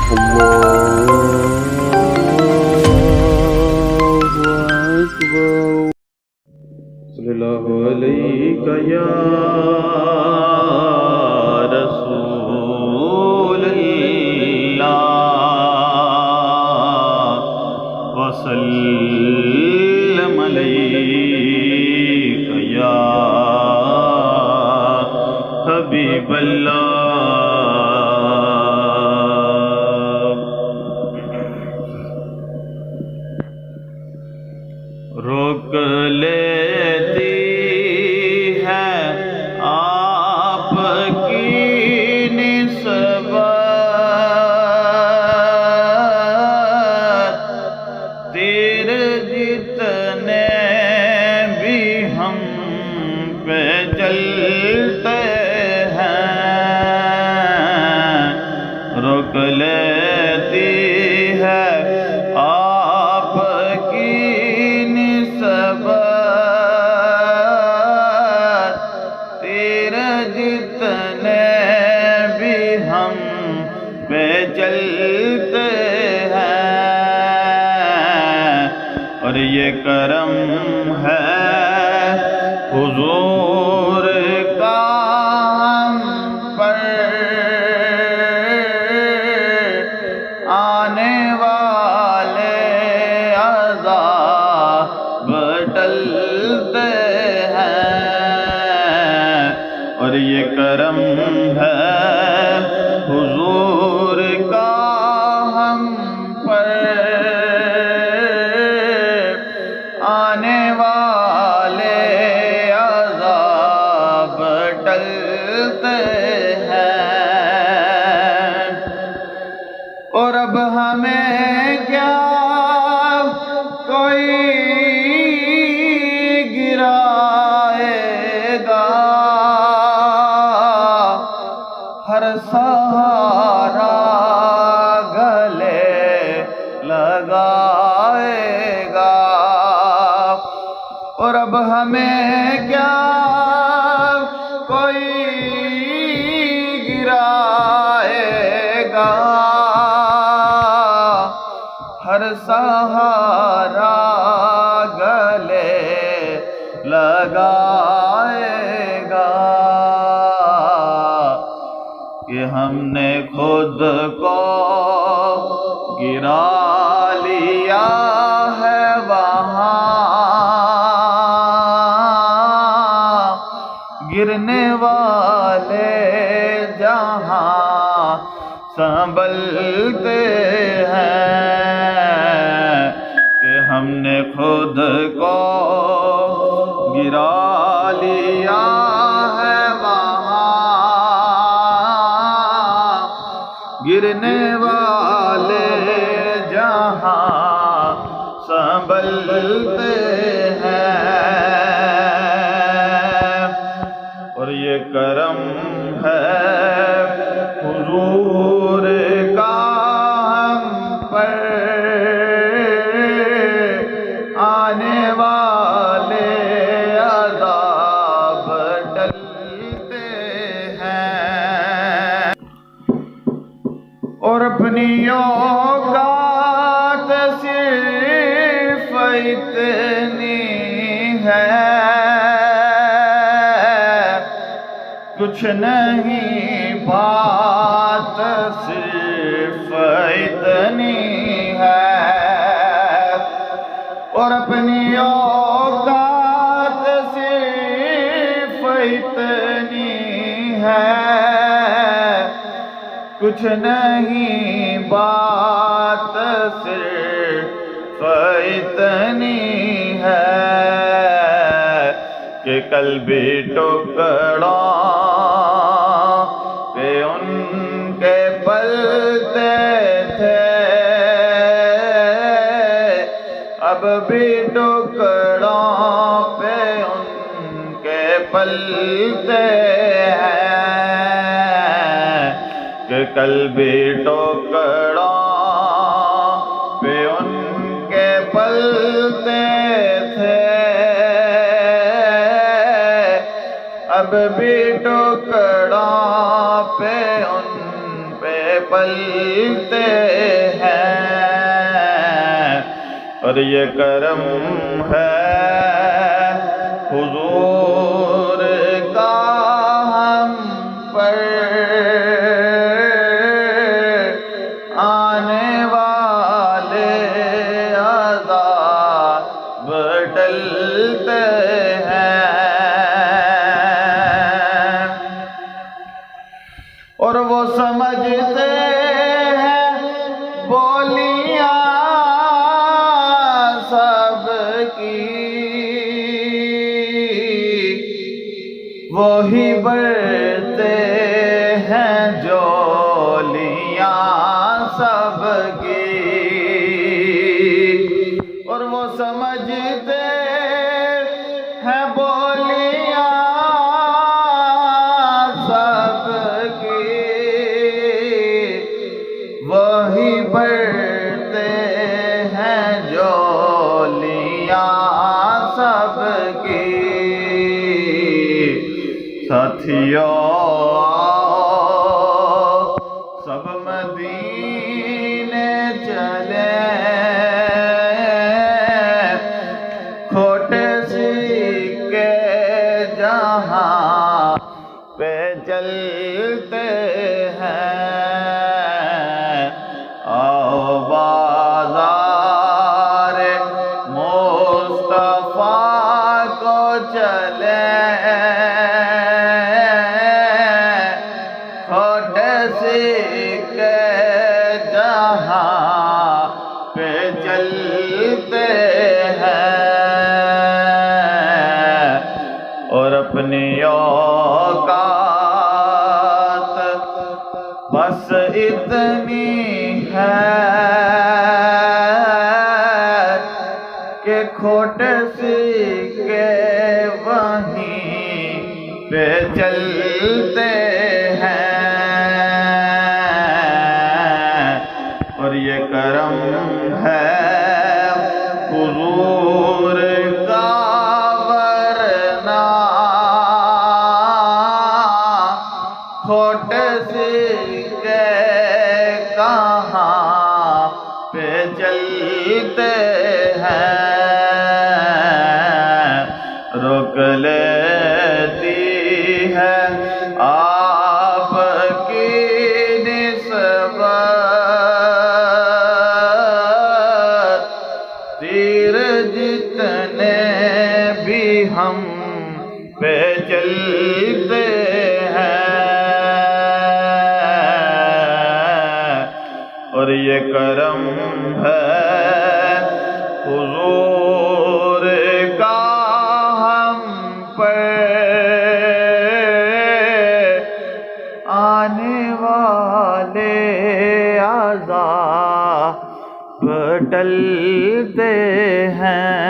صلی اللہ علیہ یا رسول اللہ وسلم علیہ یا حبیب اللہ روک لیتی ہے آپ کی نسبت تیر جتنے بھی ہم پہ چلتے ہیں روک لیتی ہے آپ کی جتنے بھی ہم پہ چلتے ہیں اور یہ کرم ہے حضور کا ہم پر آنے والے عذاب ٹلتے ہیں اور یہ کرم ہے حضور کا ہم پر آنے والے عذاب ٹلتے ہیں اور اب ہمیں کیا کوئی گرائے گا ہر سہارا گلے لگائے گا اور اب ہمیں کیا کوئی گرائے گا ہر سہارا گلے لگائے گا کہ ہم نے خود کو گرا لیا ہے وہاں گرنے والے جہاں سنبھلتے ہیں کہ ہم نے خود کو گرا لیا ہے گرنے والے جہاں سنبھلتے ہیں اور یہ کرم ہے حضور کا ہم پر آنے والے عذاب ٹلتے ہیں اور اپنی اوقات صرف اتنی ہے کچھ نہیں بات صرف اتنی ہے اور اپنی اوقات صرف اتنی ہے کچھ نہیں بات صرف اتنی ہے کہ کل بھی ٹکڑوں پہ ان کے پلتے تھے اب بھی ٹکڑوں پہ ان کے پلتے ہیں کہ کل بھی ٹکڑوں پہ ان کے پلتے تھے اب بھی ٹکڑوں پہ ان پہ پلتے ہیں، اور یہ کرم ہے حضور کا ہم پر، آنے والے عذاب ٹلتے ہیں، اور وہ سمجھتے ہیں بولیاں سب کی، وہی بڑھتے ہیں جولیاں سب کی، اور وہ سمجھتے ہیں بولیاں سب کی، وہی بڑھتے ہیں جولیاں سب کی۔ ساتھیوں سب مدینے چلے، کھوٹے سکے جہاں پہ چلتے ہیں، آؤ بازار مصطفیٰ کو چلے، کھوٹے سکے جہاں پہ چلتے ہیں، اور اپنی اوقات بس اتنی ہے کہ کھوٹے سکے وہیں پہ چلتے ہیں، اور یہ کرم ہے حضور کا، ورنہ کھوٹے سکے کہاں پہ چلتے ہیں، روک لیتی ہے آپ کی نسبت، تیر جتنے بھی ہم پہ چلتے ہیں، اور یہ کرم ہے حضور کا ہم پر، آنے والے عذاب ٹلتے ہیں۔